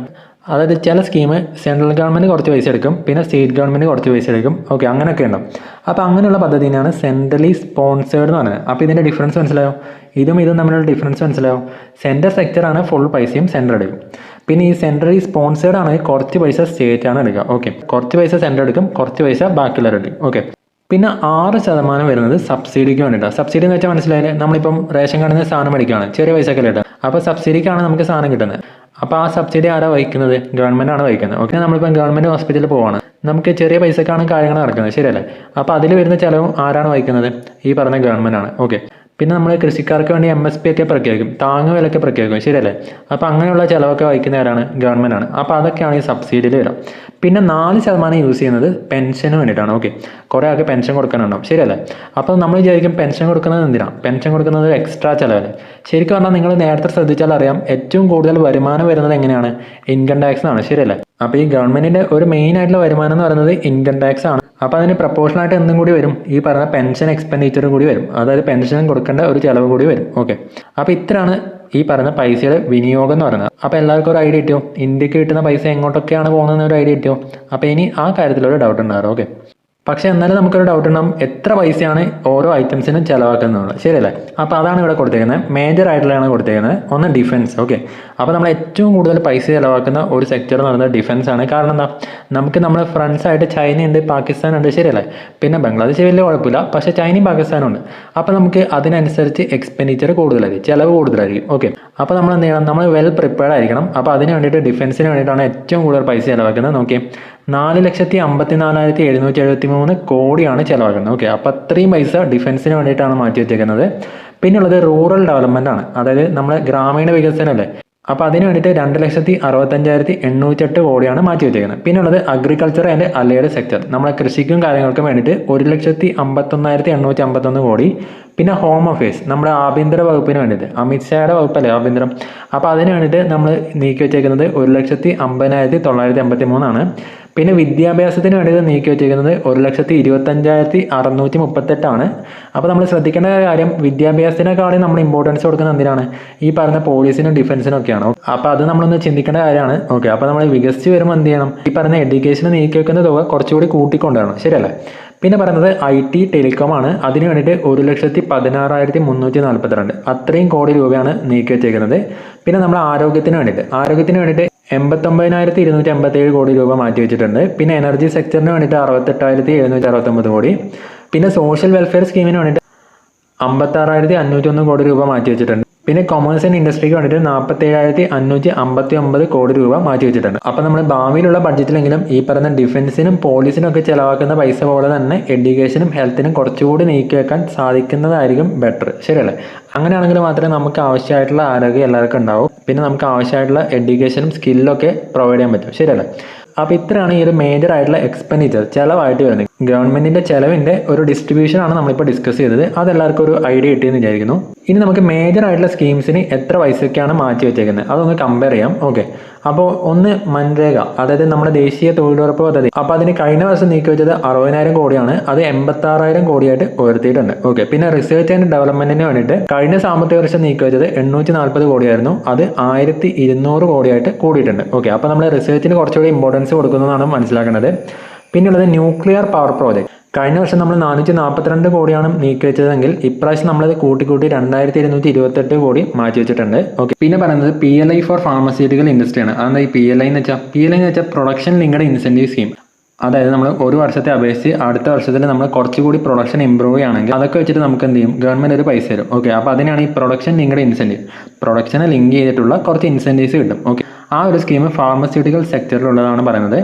അതായത് ചില സ്കീം സെൻട്രൽ ഗവൺമെൻറ് കുറച്ച് പൈസ എടുക്കും, പിന്നെ സ്റ്റേറ്റ് ഗവൺമെൻറ് കുറച്ച് പൈസ എടുക്കും. ഓക്കെ, അങ്ങനെയൊക്കെ ഉണ്ടാവും. അപ്പോൾ അങ്ങനെയുള്ള പദ്ധതിയാണ് സെൻട്രലി സ്പോൺസേർഡ് എന്ന് പറയുന്നത്. അപ്പോൾ ഇതിൻ്റെ ഡിഫറൻസ് മനസ്സിലായോ? ഇതും തമ്മിലുള്ള ഡിഫറൻസ് മനസ്സിലാവും. സെൻട്രൽ സെക്ടറാണ് ഫുൾ പൈസയും സെൻട്രൽ എടുക്കും. പിന്നെ ഈ സെൻട്രലി സ്പോൺസേർഡ് ആണ് കുറച്ച് പൈസ സ്റ്റേറ്റ് ആണ് എടുക്കുക. ഓക്കെ, കുറച്ച് പൈസ സെൻട്രൽ എടുക്കും, കുറച്ച് പൈസ ബാക്കിയുള്ളവർ എടുക്കും. ഓക്കെ, പിന്നെ 6% വരുന്നത് സബ്സിഡിക്ക് വേണ്ടിയിട്ടാണ്. സബ്സിഡി എന്ന് വെച്ചാൽ മനസ്സിലായില്ലേ? നമ്മളിപ്പം റേഷൻ കാർഡിൽ നിന്ന് സാധനം മേടിക്കുകയാണ്, ചെറിയ പൈസ ഒക്കെ ഇട്ടാൽ, അപ്പോൾ സബ്സിഡിക്കാണ് നമുക്ക് സാധനം കിട്ടുന്നത്. അപ്പോൾ ആ സബ്സിഡി ആരാ വഹിക്കുന്നത്? ഗവൺമെൻറ് ആണ് വഹിക്കുന്നത്. ഓക്കെ, നമ്മളിപ്പം ഗവൺമെൻറ് ഹോസ്പിറ്റലിൽ പോവാണ്, നമുക്ക് ചെറിയ പൈസക്കാണ് കാര്യങ്ങൾ നടക്കുന്നത്, ശരിയല്ലേ? അപ്പോൾ അതിൽ വരുന്ന ചിലവും ആരാണ് വഹിക്കുന്നത്? ഈ പറഞ്ഞ ഗവൺമെൻറ് ആണ്. ഓക്കെ, പിന്നെ നമ്മൾ കൃഷിക്കാർക്ക് വേണ്ടി MSP ഒക്കെ പ്രഖ്യാപിക്കും, താങ്ങുവിലൊക്കെ പ്രഖ്യാപിക്കും, ശരിയല്ലേ? അപ്പോൾ അങ്ങനെയുള്ള ചിലവൊക്കെ വഹിക്കുന്ന ആരാണ്? ഗവൺമെൻറ് ആണ്. അപ്പോൾ അതൊക്കെയാണ് ഈ സബ്സിഡിയിൽ വരാം. പിന്നെ 4% യൂസ് ചെയ്യുന്നത് പെൻഷന് വേണ്ടിയിട്ടാണ്. ഓക്കെ, കുറേ ആൾക്ക് പെൻഷൻ കൊടുക്കാനുണ്ടാവും, ശരിയല്ലേ? അപ്പോൾ നമ്മൾ വിചാരിക്കും പെൻഷൻ കൊടുക്കുന്നത് എന്തിനാണ്? പെൻഷൻ കൊടുക്കുന്നത് ഒരു എക്സ്ട്രാ ചിലവല്ലേ? ശരിക്കും പറഞ്ഞാൽ നിങ്ങൾ നേരത്തെ ശ്രദ്ധിച്ചാൽ അറിയാം, ഏറ്റവും കൂടുതൽ വരുമാനം വരുന്നത് എങ്ങനെയാണ്? ഇൻകം ടാക്സ് ആണ്, ശരിയല്ലേ? അപ്പോൾ ഈ ഗവൺമെൻറ്റിൻ്റെ ഒരു മെയിൻ ആയിട്ടുള്ള വരുമാനം എന്ന് പറയുന്നത് ഇൻകം ടാക്സ് ആണ്. അപ്പോൾ അതിന് പ്രപ്പോർഷനായിട്ട് എന്തും കൂടി വരും? ഈ പറഞ്ഞ പെൻഷൻ എക്സ്പെൻഡിച്ചറും കൂടി വരും. അതായത് പെൻഷൻ കൊടുക്കേണ്ട ഒരു ചിലവ് കൂടി വരും. ഓക്കെ, അപ്പോൾ ഇത്രയാണ് ഈ പറയുന്ന പൈസയുടെ വിനിയോഗം എന്ന് പറയുന്നത്. അപ്പോൾ എല്ലാവർക്കും ഒരു ഐഡിയ കിട്ടിയോ? ഇന്ത്യക്ക് കിട്ടുന്ന പൈസ എങ്ങോട്ടൊക്കെയാണ് പോകുന്നതെന്ന് ഒരു ഐഡിയ കിട്ടിയോ? അപ്പോൾ ഇനി ആ കാര്യത്തിലൊരു ഡൗട്ട് ഉണ്ടാകും. ഓക്കെ, പക്ഷേ എന്നാലും നമുക്കൊരു ഡൗട്ട് ഉണ്ടാകും, എത്ര പൈസയാണ് ഓരോ ഐറ്റംസിനും ചിലവാക്കുന്നത്, ശരിയല്ലേ? അപ്പോൾ അതാണ് ഇവിടെ കൊടുത്തേക്കുന്നത്. മേജർ ആയിട്ടുള്ളതാണ് കൊടുത്തേക്കുന്നത്. ഒന്ന് ഡിഫൻസ്. ഓക്കെ, അപ്പോൾ നമ്മൾ ഏറ്റവും കൂടുതൽ പൈസ ചിലവാക്കുന്ന ഒരു സെക്ടർ എന്ന് പറയുന്നത് ഡിഫൻസ് ആണ്. കാരണം എന്താ? നമുക്ക് നമ്മുടെ ഫ്രണ്ട്സ് ആയിട്ട് ചൈനയുണ്ട്, പാകിസ്ഥാനുണ്ട്, ശരിയല്ലേ? പിന്നെ ബംഗ്ലാദേശ് വലിയ കുഴപ്പമില്ല, പക്ഷേ ചൈനയും പാകിസ്ഥാനും ഉണ്ട്. അപ്പോൾ നമുക്ക് അതിനനുസരിച്ച് എക്സ്പെൻഡിച്ചർ കൂടുതലായിരിക്കും, ചിലവ് കൂടുതലായിരിക്കും. ഓക്കെ, അപ്പോൾ നമ്മൾ എന്ത് ചെയ്യണം? നമ്മൾ വെൽ പ്രിപ്പയർഡ് ആയിരിക്കണം. അപ്പോൾ അതിന് വേണ്ടിയിട്ട് ഡിഫൻസിന് വേണ്ടിയിട്ടാണ് ഏറ്റവും കൂടുതൽ പൈസ ചിലവാക്കുന്നത്. നോക്കി, 4,54,773 കോടിയാണ് ചിലവാക്കുന്നത്. ഓക്കെ, അപ്പോൾ അത്രയും പൈസ ഡിഫൻസിന് വേണ്ടിയിട്ടാണ് മാറ്റി വെച്ചേക്കുന്നത്. പിന്നുള്ളത് റൂറൽ ഡെവലപ്മെൻ്റ് ആണ്, അതായത് നമ്മുടെ ഗ്രാമീണ വികസനമല്ലേ, അപ്പോൾ അതിന് വേണ്ടിയിട്ട് 2,65,808 കോടിയാണ് മാറ്റി വെച്ചേക്കുന്നത്. പിന്നുള്ളത് അഗ്രികൾച്ചർ ആൻഡ് അലൈഡ് സെക്ടർ, നമ്മളെ കൃഷിക്കും കാര്യങ്ങൾക്കും വേണ്ടിയിട്ട് 1,51,851 കോടി. പിന്നെ ഹോം അഫയേഴ്സ്, നമ്മുടെ ആഭ്യന്തര വകുപ്പിന് വേണ്ടിയിട്ട്, അമിത്ഷായുടെ വകുപ്പല്ലേ ആഭ്യന്തരം, അപ്പോൾ അതിന് വേണ്ടിയിട്ട് നമ്മൾ നീക്കി വെച്ചേക്കുന്നത് 1,50,983 ആണ്. പിന്നെ വിദ്യാഭ്യാസത്തിന് വേണ്ടിയിട്ട് നീക്കി വെച്ചേക്കുന്നത് 1,25,638 ആണ്. അപ്പോൾ നമ്മൾ ശ്രദ്ധിക്കേണ്ട കാര്യം, വിദ്യാഭ്യാസത്തിനേക്കാളും നമ്മൾ ഇമ്പോർട്ടൻസ് കൊടുക്കുന്നത് എന്തിനാണ്, ഈ പറഞ്ഞ പോലീസിനും ഡിഫൻസിനും ഒക്കെയാണ്. അപ്പോൾ അത് നമ്മളൊന്ന് ചിന്തിക്കേണ്ട കാര്യമാണ്. ഓക്കെ, അപ്പോൾ നമ്മൾ വികസിച്ച് വരുമ്പോൾ എന്ത് ചെയ്യണം, ഈ പറഞ്ഞ എഡ്യൂക്കേഷന് നീക്കി വെക്കുന്ന തുക കുറച്ചുകൂടി കൂട്ടിക്കൊണ്ടുവരണം, ശരിയല്ലേ. പിന്നെ പറയുന്നത് IT ടെലികോം ആണ്, അതിന് വേണ്ടിയിട്ട് 1,16,342 അത്രയും കോടി രൂപയാണ് നീക്കി വെച്ചേക്കുന്നത്. പിന്നെ നമ്മൾ ആരോഗ്യത്തിന് വേണ്ടിയിട്ട് 89,257 കോടി രൂപ മാറ്റി വെച്ചിട്ടുണ്ട്. പിന്നെ എനർജി സെക്ടറിന് വേണ്ടിയിട്ട് 68,769 കോടി. പിന്നെ സോഷ്യൽ വെൽഫെയർ സ്കീമിന് വേണ്ടിയിട്ട് 56,501 കോടി രൂപ മാറ്റി വെച്ചിട്ടുണ്ട്. പിന്നെ കൊമേഴ്സ് ആൻഡ് ഇൻഡസ്ട്രിക്ക് വേണ്ടിയിട്ട് 47,559 കോടി രൂപ മാറ്റി വെച്ചിട്ടുണ്ട്. അപ്പോൾ നമ്മൾ ഭാവിയിലുള്ള ബഡ്ജറ്റിലെങ്കിലും ഈ പറയുന്ന ഡിഫൻസിനും പോലീസിനും ഒക്കെ ചിലവാക്കുന്ന പൈസ പോലെ തന്നെ എഡ്യൂക്കേഷനും ഹെൽത്തിനും കുറച്ചുകൂടി നീക്കി വെക്കാൻ സാധിക്കുന്നതായിരിക്കും ബെറ്റർ, ശരിയല്ലേ. അങ്ങനെയാണെങ്കിൽ മാത്രമേ നമുക്ക് ആവശ്യമായിട്ടുള്ള ആരോഗ്യം എല്ലാവർക്കും ഉണ്ടാവും, പിന്നെ നമുക്ക് ആവശ്യമായിട്ടുള്ള എഡ്യൂക്കേഷനും സ്കില്ലൊക്കെ പ്രൊവൈഡ് ചെയ്യാൻ പറ്റും, ശരിയല്ലേ. അപ്പോൾ ഇത്രയാണ് ഈ ഒരു മേജർ ആയിട്ടുള്ള എക്സ്പെൻഡിച്ചർ ചിലവായിട്ട് വരുന്നത്. ഗവൺമെൻറ്റിൻ്റെ ചിലവിൻ്റെ ഒരു ഡിസ്ട്രിബ്യൂഷനാണ് നമ്മളിപ്പോൾ ഡിസ്കസ് ചെയ്തത്. അതെല്ലാവർക്കും ഒരു ഐഡിയ കിട്ടിയെന്ന് വിചാരിക്കുന്നു. ഇനി നമുക്ക് മേജർ ആയിട്ടുള്ള സ്കീംസിന് എത്ര പൈസയ്ക്കാണ് മാറ്റി വെച്ചേക്കുന്നത് അതൊന്ന് കമ്പയർ ചെയ്യാം. ഓക്കെ, അപ്പോൾ ഒന്ന് മൻരേഗ, അതായത് നമ്മുടെ ദേശീയ തൊഴിലുറപ്പ് പദ്ധതി. അപ്പോൾ അതിന് കഴിഞ്ഞ വർഷം നീക്കി വെച്ചത് 60,000 കോടിയാണ്, അത് 86,000 കോടിയായിട്ട് ഉയർത്തിയിട്ടുണ്ട്. ഓക്കെ, പിന്നെ റിസർച്ച് ആൻഡ് ഡെവലപ്മെൻറ്റിന് വേണ്ടിയിട്ട് കഴിഞ്ഞ സാമ്പത്തിക വർഷം നീക്കി വെച്ചത് 840 കോടിയായിരുന്നു, അത് 1,200 കോടിയായിട്ട് കൂടിയിട്ടുണ്ട്. ഓക്കെ, അപ്പോൾ നമ്മൾ റിസർച്ചിന് കുറച്ചുകൂടി ഇമ്പോർട്ടൻസ് കൊടുക്കുന്നതാണ് മനസ്സിലാക്കേണ്ടത്. പിന്നുള്ളത് ന്യൂക്ലിയർ പവർ പ്രോജക്റ്റ്. കഴിഞ്ഞ വർഷം നമ്മൾ 442 കോടിയാണ് നീക്കി വെച്ചതെങ്കിൽ ഇപ്രാവശ്യം നമ്മളത് കൂട്ടിക്കൂട്ടി 2,228 കോടി മാറ്റി വെച്ചിട്ടുണ്ട്. ഓക്കെ, പിന്നെ പറയുന്നത് PLI ഫോർ ഫാർമസ്യൂട്ടിക്കൽ ഇൻഡസ്ട്രിയാണ്. അതെന്താ ഈ PLI എന്ന് വെച്ചാൽ പ്രൊഡക്ഷൻ ലിങ്ക്ഡ് ഇൻസെൻറ്റീവ് സ്കീം. അതായത് നമ്മൾ ഒരു വർഷത്തെ അപേക്ഷിച്ച് അടുത്ത വർഷത്തിൽ നമ്മൾ കുറച്ചുകൂടി പ്രൊഡക്ഷൻ ഇമ്പ്രൂവ് ചെയ്യുകയാണെങ്കിൽ അതൊക്കെ വെച്ചിട്ട് നമുക്ക് എന്ത് ചെയ്യും, ഗവൺമെൻറ് ഒരു പൈസ തരും. ഓക്കെ, അപ്പോൾ അതിനാണ് ഈ പ്രൊഡക്ഷൻ ലിങ്ക്ഡ് ഇൻസെൻറ്റീവ്, പ്രൊഡക്ഷനെ ലിങ്ക് ചെയ്തിട്ടുള്ള കുറച്ച് ഇൻസെൻറ്റീവ്സ് കിട്ടും. ഓക്കെ, ആ ഒരു സ്കീം ഫാർമസ്യൂട്ടിക്കൽ സെക്ടറിലുള്ളതാണ് പറയുന്നത്.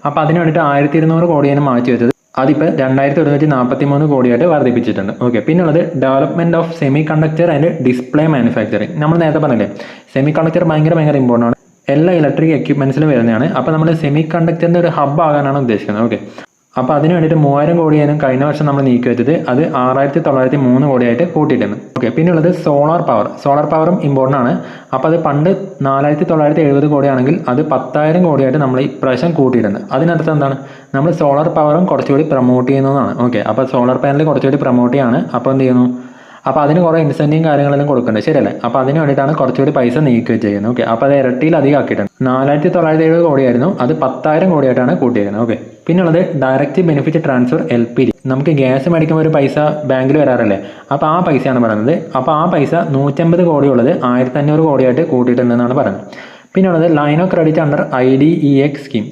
അപ്പോൾ അതിന് വേണ്ടിയിട്ട് 1,200 കോടിയാണ് മാറ്റി വെച്ചത്, അതിപ്പോൾ 2,143 കോടിയായിട്ട് വർദ്ധിപ്പിച്ചിട്ടുണ്ട്. ഓക്കെ, പിന്നുള്ളത് development of semi conductor and display manufacturing. നമ്മൾ നേരത്തെ പറഞ്ഞില്ലേ, സെമി കണ്ടക്ടർ ഭയങ്കര ഇമ്പോർട്ടൻ്റ് ആണ്, എല്ലാ ഇലക്ട്രിക് എക്യുപ്മെൻറ്റ്സിലും വരുന്നതാണ്. അപ്പോൾ നമ്മൾ സെമി കണ്ടക്ടറിൻ്റെ ഒരു ഹബ്ബ് ആകാനാണ് ഉദ്ദേശിക്കുന്നത്. ഓക്കെ, അപ്പോൾ അതിന് വേണ്ടിയിട്ട് 3,000 കോടിയായിരുന്നു കഴിഞ്ഞ വർഷം നമ്മൾ നീക്കി വെച്ചത്, അത് 6,903 കോടിയായിട്ട് കൂട്ടിയിട്ടുണ്ട്. ഓക്കെ, പിന്നുള്ളത് സോളാർ പവറും ഇമ്പോർട്ടൻ്റ് ആണ്. അപ്പോൾ അത് പണ്ട് 4,970 കോടിയാണെങ്കിൽ അത് 10,000 കോടിയായിട്ട് നമ്മൾ ഈ പ്രാവശ്യം കൂട്ടിയിട്ടുണ്ട്. അതിനർത്ഥം എന്താണ്, നമ്മൾ സോളാർ പവറും കുറച്ചുകൂടി പ്രൊമോട്ട് ചെയ്യുന്നതാണ്. ഓക്കെ, അപ്പോൾ സോളാർ പാനൽ കുറച്ചുകൂടി പ്രൊമോട്ട് ചെയ്യാണ്. അപ്പോൾ എന്ത് ചെയ്യുന്നു, അപ്പോൾ അതിന് കുറേ ഇൻസെൻറ്റീവും കാര്യങ്ങളെല്ലാം കൊടുക്കുന്നുണ്ട്, ശരിയല്ലേ. അപ്പോൾ അതിന് വേണ്ടിയിട്ടാണ് കുറച്ചുകൂടി പൈസ നീക്കി വെച്ചിരിക്കുന്നത്. ഓക്കെ, അപ്പോൾ അത് ഇരട്ടിയിലധികം ആക്കിയിട്ടുണ്ട്. 4,970 കോടിയായിരുന്നു, അത് 10,000 കോടിയായിട്ടാണ് കൂട്ടിയിരിക്കുന്നത്. ഓക്കെ, പിന്നുള്ളത് ഡയറക്റ്റ് ബെനിഫിറ്റ് ട്രാൻസ്ഫർ LPG. നമുക്ക് ഗ്യാസ് മേടിക്കുമ്പോൾ ഒരു പൈസ ബാങ്കിൽ വരാറില്ലേ, അപ്പോൾ ആ പൈസയാണ് പറയുന്നത്. അപ്പോൾ ആ പൈസ 150 കോടി ഉള്ളത് 1,500 കോടിയായിട്ട് കൂട്ടിയിട്ടുണ്ടെന്നാണ് പറയുന്നത്. പിന്നുള്ളത് line of credit under IDEX scheme,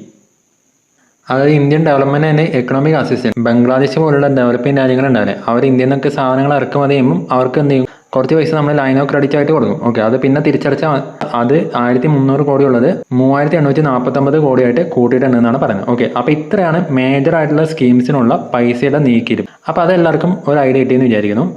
അതായത് Indian development and economic assistance. Bangladesh പോലുള്ള ഡെവലപ്പിംഗ് രാജ്യങ്ങളുണ്ടാവില്ലേ, അവർ ഇന്ത്യയിൽ നിന്നൊക്കെ സാധനങ്ങൾ ഇറക്കുമതി ചെയ്യുമ്പോൾ അവർക്ക് എന്ത് ചെയ്യും, കുറച്ച് പൈസ നമ്മൾ ലൈൻ ഓഫ് ക്രെഡിറ്റ് ആയിട്ട് കൊടുക്കും. ഓക്കെ, അത് പിന്നെ തിരിച്ചടച്ചാൽ അത് 1,300 കോടി ഉള്ളത് 3,849 കോടിയായിട്ട് കൂട്ടിയിട്ടുണ്ടെന്നാണ് പറയുന്നത്. ഓക്കെ, അപ്പോൾ ഇത്രയാണ് മേജർ ആയിട്ടുള്ള സ്കീംസിനുള്ള പൈസയുടെ നീക്കിയിരുന്നു. അപ്പോൾ അതെല്ലാവർക്കും ഒരു ഐഡിയ കിട്ടിയെന്ന് വിചാരിക്കുന്നു.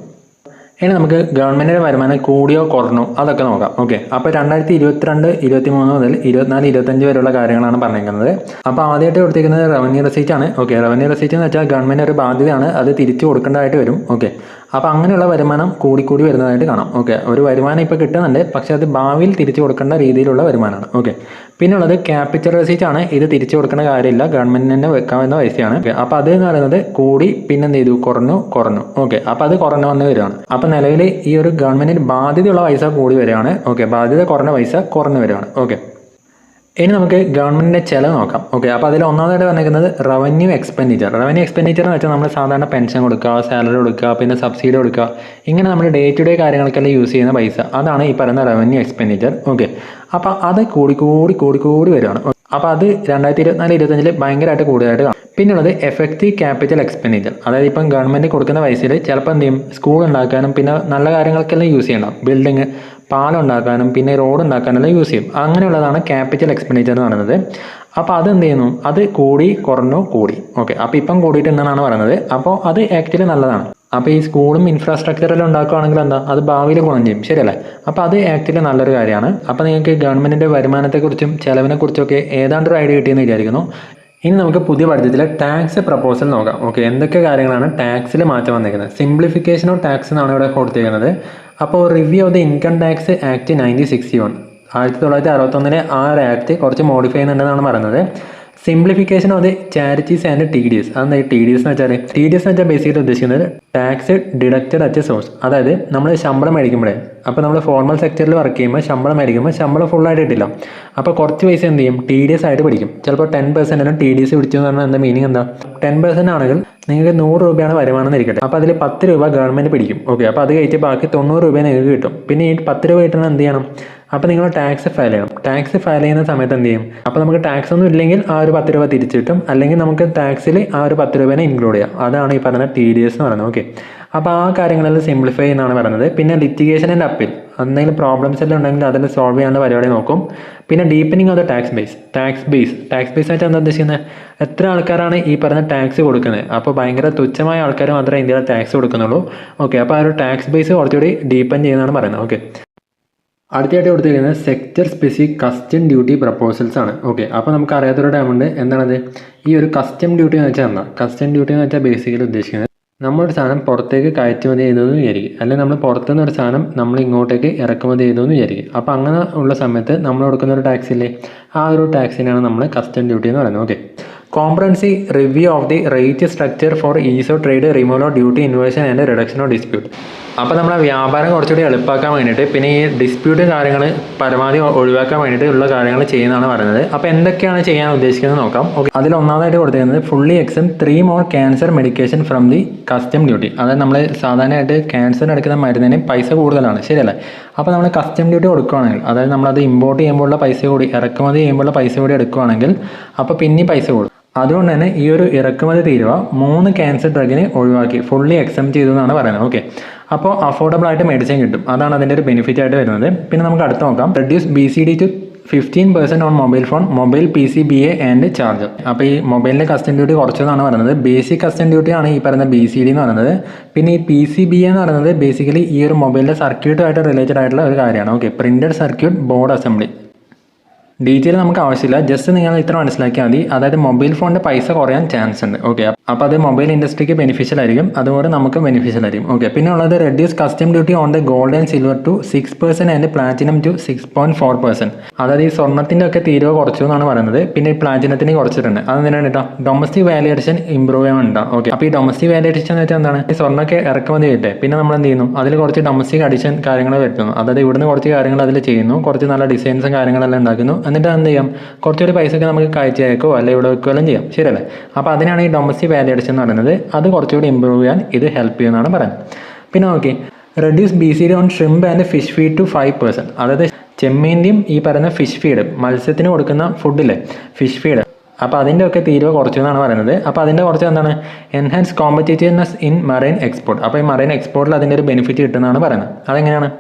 ഇനി നമുക്ക് ഗവൺമെൻറ്റിൻ്റെ വരുമാനം കൂടിയോ കുറഞ്ഞോ അതൊക്കെ നോക്കാം. ഓക്കെ, അപ്പോൾ 2022-23 മുതൽ 24-25 വരെയുള്ള കാര്യങ്ങളാണ് പറഞ്ഞിരിക്കുന്നത്. അപ്പോൾ ആദ്യമായിട്ട് കൊടുത്തിരിക്കുന്നത് റവന്യൂ റെസീറ്റ് ആണ്. ഓക്കെ, റവന്യൂ റെസീറ്റ് എന്ന് വെച്ചാൽ ഗവൺമെൻറ് ഒരു ബാധ്യതയാണ്, അത് തിരിച്ചു കൊടുക്കേണ്ടതായിട്ട് വരും. ഓക്കെ, അപ്പോൾ അങ്ങനെയുള്ള വരുമാനം കൂടി വരുന്നതായിട്ട് കാണാം. ഓക്കെ, ഒരു വരുമാനം ഇപ്പോൾ കിട്ടുന്നുണ്ട്, പക്ഷേ അത് ഭാവിയിൽ തിരിച്ചു കൊടുക്കേണ്ട രീതിയിലുള്ള വരുമാനമാണ്. ഓക്കെ, പിന്നുള്ളത് ക്യാപിറ്റൽ റെസീറ്റ് ആണ്. ഇത് തിരിച്ചു കൊടുക്കേണ്ട കാര്യമില്ല, ഗവൺമെൻറ്റിന് തന്നെ വെക്കാവുന്ന പൈസയാണ്. അപ്പോൾ അത് എന്ന് പറയുന്നത് കൂടി പിന്നെ എന്ത് ചെയ്തു, കുറഞ്ഞു. ഓക്കെ, അപ്പോൾ അത് കുറഞ്ഞു വന്ന് വരികയാണ്. അപ്പോൾ നിലവിൽ ഈ ഒരു ഗവൺമെൻറ്റിന് ബാധ്യതയുള്ള പൈസ കൂടി വരികയാണ്. ഓക്കെ, ബാധ്യത കുറഞ്ഞ പൈസ കുറഞ്ഞു വരികയാണ്. ഓക്കെ, ഇനി നമുക്ക് ഗവൺമെൻറ്റിൻ്റെ ചിലവ് നോക്കാം. ഓക്കെ, അപ്പോൾ അതിൽ ഒന്നാമതായിട്ട് പറഞ്ഞിരിക്കുന്നത് റവന്യൂ എക്സ്പെൻഡിച്ചർ എന്ന് വെച്ചാൽ നമ്മൾ സാധാരണ പെൻഷൻ കൊടുക്കുക, സാലറി കൊടുക്കുക, പിന്നെ സബ്സിഡി കൊടുക്കുക, ഇങ്ങനെ നമ്മൾ ഡേ ടു ഡേ കാര്യങ്ങൾക്കെല്ലാം യൂസ് ചെയ്യുന്ന പൈസ, അതാണ് ഈ പറയുന്ന റവന്യൂ എക്സ്പെൻഡിച്ചർ. ഓക്കെ, അപ്പോൾ അത് കൂടി വരികയാണ്. അപ്പോൾ അത് 2024-25 ഭയങ്കരമായിട്ട് കൂടുതലായിട്ട് കാണും. പിന്നുള്ളത് എഫക്റ്റീവ് ക്യാപിറ്റൽ എക്സ്പെൻഡിച്ചർ, അതായത് ഇപ്പം ഗവൺമെൻറ് കൊടുക്കുന്ന പൈസയിൽ ചിലപ്പോൾ എന്ത് ചെയ്യും, സ്കൂൾ ഉണ്ടാക്കാനും പിന്നെ നല്ല കാര്യങ്ങൾക്കെല്ലാം യൂസ് ചെയ്യണം, ബിൽഡിങ്, പാലം ഉണ്ടാക്കാനും പിന്നെ റോഡ് ഉണ്ടാക്കാനെല്ലാം യൂസ് ചെയ്യും. അങ്ങനെയുള്ളതാണ് ക്യാപിറ്റൽ എക്സ്പെൻഡിച്ചർ എന്ന് പറയുന്നത്. അപ്പോൾ അതെന്ത് ചെയ്യുന്നു, അത് കൂടി കുറഞ്ഞു കൂടി. ഓക്കെ, അപ്പോൾ ഇപ്പം കൂടിയിട്ടുണ്ടെന്നാണ് പറയുന്നത്. അപ്പോൾ അത് ആക്ച്വലി നല്ലതാണ്. അപ്പോൾ ഈ സ്കൂളും ഇൻഫ്രാസ്ട്രക്ചറെല്ലാം ഉണ്ടാക്കുകയാണെങ്കിൽ എന്താ, അത് ഭാവിയിൽ ഗുണം ചെയ്യും, ശരിയല്ലേ? അപ്പോൾ അത് ആക്ച്വലി നല്ലൊരു കാര്യമാണ്. അപ്പോൾ നിങ്ങൾക്ക് ഗവൺമെൻറ്റിൻ്റെ വരുമാനത്തെക്കുറിച്ചും ചെലവിനെക്കുറിച്ചൊക്കെ ഏതാണ്ട് ഒരു ഐഡിയ കിട്ടിയെന്ന് വിചാരിക്കുന്നു. ഇനി നമുക്ക് പുതിയ ബഡ്ജറ്റിലെ ടാക്സ് പ്രപ്പോസൽ നോക്കാം. ഓക്കെ, എന്തൊക്കെ കാര്യങ്ങളാണ് ടാക്സിൽ മാറ്റം വന്നിരിക്കുന്നത്? സിംപ്ലിഫിക്കേഷൻ ഓഫ് ടാക്സ് എന്നാണ് ഇവിടെ കൊടുത്തിരിക്കുന്നത്. അപ്പോൾ review of the income tax act 1961, 1961 ആ ഒരു ആക്ട് കുറച്ച് മോഡിഫൈ ചെയ്യുന്നുണ്ടെന്നാണ് പറയുന്നത്. Simplification of the charities and TDS. അതെന്താ ഈ TDS എന്ന് വെച്ചാൽ? TDS എന്ന് വെച്ചാൽ ബേസിക്കലി ഉദ്ദേശിക്കുന്നത് ടാക്സ് ഡിഡക്റ്റഡ് അറ്റ് സോഴ്സ്. അതായത് നമ്മൾ ശമ്പളം മേടിക്കുമ്പോഴേ, അപ്പോൾ നമ്മൾ ഫോർമൽ സെക്ടറിൽ വർക്ക് ചെയ്യുമ്പോൾ ശമ്പളം മേടിക്കുമ്പോൾ ശമ്പളം ഫുള്ളായിട്ട് കിട്ടില്ല. അപ്പോൾ കുറച്ച് പൈസ എന്ത് ചെയ്യും, TDS ആയിട്ട് പിടിക്കും. ചിലപ്പോൾ 10% TDS പിടിച്ചു എന്ന് പറഞ്ഞാൽ എന്താ മീനിങ് എന്താ? 10% ആണെങ്കിൽ നിങ്ങൾക്ക് 100 രൂപയാണ് വരുമാനം എന്നിരിക്കട്ടെ. അപ്പോൾ അതിൽ 10 രൂപ ഗവൺമെൻറ് പിടിക്കും. ഓക്കെ, അപ്പോൾ അത് കഴിച്ച് ബാക്കി 90 രൂപ നിങ്ങൾക്ക് കിട്ടും. പിന്നെ ഈ 10 രൂപ കിട്ടണം എന്ത് ചെയ്യണം? അപ്പോൾ നിങ്ങൾ ടാക്സ് ഫയൽ ചെയ്യണം. ടാക്സ് ഫയൽ ചെയ്യുന്ന സമയത്ത് എന്ത് ചെയ്യും? അപ്പോൾ നമുക്ക് ടാക്സ് ഒന്നും ഇല്ലെങ്കിൽ ആ ഒരു 10 രൂപ തിരിച്ചു കിട്ടും, അല്ലെങ്കിൽ നമുക്ക് ടാക്സിൽ ആ ഒരു 10 രൂപേനെ ഇൻക്ലൂഡ് ചെയ്യാം. അതാണ് ഈ പറയുന്ന TDS എന്ന് പറയുന്നത്. ഓക്കെ, അപ്പോൾ ആ കാര്യങ്ങളെല്ലാം സിംപ്ലിഫൈ എന്നാണ് പറയുന്നത്. പിന്നെ ലിറ്റിഗേഷൻ ആൻഡ് അപ്പീൽ, എന്തെങ്കിലും പ്രോബ്ലംസ് എല്ലാം ഉണ്ടെങ്കിൽ അതെല്ലാം സോൾവ് ചെയ്യാനുള്ള പരിപാടി നോക്കും. പിന്നെ deepening of the tax base ആയിട്ട് എന്താ ഉദ്ദേശിക്കുന്നത്? എത്ര ആൾക്കാരാണ് ഈ പറഞ്ഞ ടാക്സ് കൊടുക്കുന്നത്? അപ്പോൾ ഭയങ്കര തുച്ഛമായ ആൾക്കാർ മാത്രമേ ഇന്ത്യയിൽ ടാക്സ് കൊടുക്കുന്നുള്ളൂ. ഓക്കെ, അപ്പോൾ ആ ഒരു ടാക്സ് ബേസ് കുറച്ചുകൂടി ഡീപ്പൻ ചെയ്യുന്നതാണ് പറയുന്നത്. ഓക്കെ, അടുത്തയായിട്ട് കൊടുത്തിരിക്കുന്നത് sector specific custom duty proposals ആണ്. ഓക്കെ, അപ്പോൾ നമുക്ക് അറിയാത്തൊരു ടൈമുണ്ട്. എന്താണത്? ഈ ഒരു കസ്റ്റം ഡ്യൂട്ടി എന്ന് വെച്ചാൽ എന്താ? കസ്റ്റം ഡ്യൂട്ടി എന്ന് വെച്ചാൽ ബേസിക്കലി ഉദ്ദേശിക്കുന്നത് നമ്മളൊരു സാധനം പുറത്തേക്ക് കയറ്റുമതി ചെയ്തതെന്ന് വിചാരിക്കും, അല്ലെങ്കിൽ നമ്മൾ പുറത്തുനിന്ന് ഒരു സാധനം നമ്മൾ ഇങ്ങോട്ടേക്ക് ഇറക്കുമതി ചെയ്തതെന്ന് വിചാരിക്കും. അപ്പോൾ അങ്ങനെ ഉള്ള സമയത്ത് നമ്മൾ കൊടുക്കുന്ന ഒരു ടാക്സ് ഇല്ലേ, ആ ഒരു ടാക്സിനാണ് നമ്മൾ കസ്റ്റം ഡ്യൂട്ടി എന്ന് പറയുന്നത്. Okay, comprehensive review of the rate structure for ease of trade, removal of duty, inversion and reduction of dispute. അപ്പോൾ നമ്മളെ വ്യാപാരം കുറച്ചുകൂടി എളുപ്പമാക്കാൻ വേണ്ടിയിട്ട്, പിന്നെ ഈ ഡിസ്പ്യൂട്ട് കാര്യങ്ങൾ പരമാവധി ഒഴിവാക്കാൻ വേണ്ടിയിട്ട് ഉള്ള കാര്യങ്ങൾ ചെയ്യുന്നതാണ് പറയുന്നത്. അപ്പോൾ എന്തൊക്കെയാണ് ചെയ്യാൻ ഉദ്ദേശിക്കുന്നത് നോക്കാം. ഓക്കെ, അതിൽ ഒന്നാമതായിട്ട് കൊടുത്തിരിക്കുന്നത് fully exempt 3 more cancer medication from the custom duty. അതായത് നമ്മൾ സാധാരണയായിട്ട് ക്യാൻസർ എടുക്കുന്ന മരുന്നിന് പൈസ കൂടുതലാണ്, ശരിയല്ലേ? അപ്പോൾ നമ്മൾ കസ്റ്റം ഡ്യൂട്ടി കൊടുക്കുകയാണെങ്കിൽ, അതായത് നമ്മളത് ഇമ്പോർട്ട് ചെയ്യുമ്പോഴുള്ള പൈസ കൂടി ഇറക്കുമതി ചെയ്യുമ്പോഴുള്ള പൈസ കൂടി എടുക്കുകയാണെങ്കിൽ അപ്പോൾ പിന്നെ പൈസ കൂടും. അതുകൊണ്ട് തന്നെ ഈ ഒരു ഇറക്കുമതി തീരുവ 3 ക്യാൻസർ ഡ്രഗിന് ഒഴിവാക്കി ഫുള്ളി എക്സംപ്റ്റ് ചെയ്തു എന്നാണ് പറയുന്നത്. ഓക്കെ, അപ്പോൾ അഫോർഡബിൾ ആയിട്ട് മെഡിസിൻ കിട്ടും. അതാണ് അതിൻ്റെ ഒരു ബെനിഫിറ്റ് ആയിട്ട് വരുന്നത്. പിന്നെ നമുക്ക് അടുത്ത് നോക്കാം. Reduce BCD to 15% on mobile phone, mobile PCBA and charger. അപ്പോൾ ഈ മൊബൈലിൻ്റെ കസ്റ്റം ഡ്യൂട്ടി കുറച്ചെന്നാണ് പറയുന്നത്. ബേസിക് കസ്റ്റം ഡ്യൂട്ടി ആണ് ഈ പറയുന്ന BCD എന്ന് പറയുന്നത്. പിന്നെ ഈ PCBA എന്ന് പറയുന്നത് ബേസിക്കലി ഈ ഒരു മൊബൈലിൻ്റെ സർക്യൂട്ടുമായിട്ട് റിലേറ്റഡ് ആയിട്ടുള്ള ഒരു കാര്യമാണ്. Okay, printed circuit board assembly. Detail നമുക്ക് ആവശ്യമില്ല, ജസ്റ്റ് നിങ്ങൾ ഇത്ര മനസ്സിലാക്കിയാൽ മതി. അതായത് മൊബൈൽ ഫോണിൻ്റെ പൈസ കുറയാൻ ചാൻസ് ഉണ്ട്. ഓക്കെ, അപ്പോൾ അത് മൊബൈൽ ഇൻഡസ്ട്രിക്ക് ബെനിഫിഷ്യൽ ആയിരിക്കും, അതുപോലെ നമുക്ക് ബെനിഫിഷ്യൽ ആയിരിക്കും. ഓക്കെ, പിന്നെ ഉള്ളത് reduce custom duty on the gold and silver to 6% and platinum to 6.4%. അതായത് ഈ സ്വർണ്ണത്തിൻ്റെ ഒക്കെ തീരുവ കുറച്ചു എന്നാണ് പറയുന്നത്. പിന്നെ ഈ പ്ലാറ്റിനത്തിന് കുറച്ചിട്ടുണ്ട്. അതെന്തിനാണ് കേട്ടോ? ഡൊമസ്റ്റിക് വാല്യുവേഷൻ ഇംപ്രൂവ് ചെയ്യാൻ ഉണ്ടാവും. ഓക്കെ, അപ്പോൾ ഈ ഡൊമസ്റ്റിക് വാല്യുവേഷൻ എന്ന് വെച്ചാൽ എന്താണ്? ഈ സ്വർണ്ണമൊക്കെ ഇറക്കുമതി ചെയ്തിട്ട് പിന്നെ നമ്മൾ എന്ത് ചെയ്യുന്നു, അതിൽ കുറച്ച് ഡൊമസ്റ്റിക് അഡിഷൻ കാര്യങ്ങൾ വരുത്തുന്നു. അതായത് ഇവിടുന്ന് കുറച്ച് കാര്യങ്ങൾ അതിൽ ചെയ്യുന്നു, കുറച്ച് നല്ല ഡിസൈൻസും കാര്യങ്ങളെല്ലാം ഉണ്ടാക്കുന്നു. എന്നിട്ട് എന്ത് ചെയ്യാം, കുറച്ചൊരു പൈസയൊക്കെ നമുക്ക് കാഴ്ചയേക്കോ അല്ലെങ്കിൽ ഇവിടെ വെക്കുകയെല്ലാം ചെയ്യാം, ശരിയല്ലേ? അപ്പോൾ അതിനാണ് ഈ ഡൊമസ്റ്റിക് വാല്യുവേഷൻ എന്ന് പറയുന്നത്. അത് കുറച്ചുകൂടി ഇമ്പ്രൂവ് ചെയ്യാൻ ഇത് ഹെൽപ്പ് ചെയ്യുമെന്നാണ് പറയുന്നത്. പിന്നെ okay, reduce BCD on shrimp and fish feed to 5%. അതായത് ചെമ്മീൻ്റെയും ഈ പറയുന്ന ഫിഷ് ഫീഡ്, മത്സ്യത്തിന് കൊടുക്കുന്ന ഫുഡില്ലേ ഫിഷ് ഫീഡ്, അപ്പോൾ അതിൻ്റെ ഒക്കെ തീരുവ കുറച്ചു എന്നാണ് പറയുന്നത്. അപ്പോൾ അതിൻ്റെ കുറച്ച് എന്താണ്? Enhance competitiveness in marine export. അപ്പോൾ ഈ മറൈൻ എക്സ്പോർട്ടിൽ അതിൻ്റെ ഒരു ബെനിഫിറ്റ് കിട്ടുന്നതാണ് പറയുന്നത്. അതെങ്ങനെയാണ്?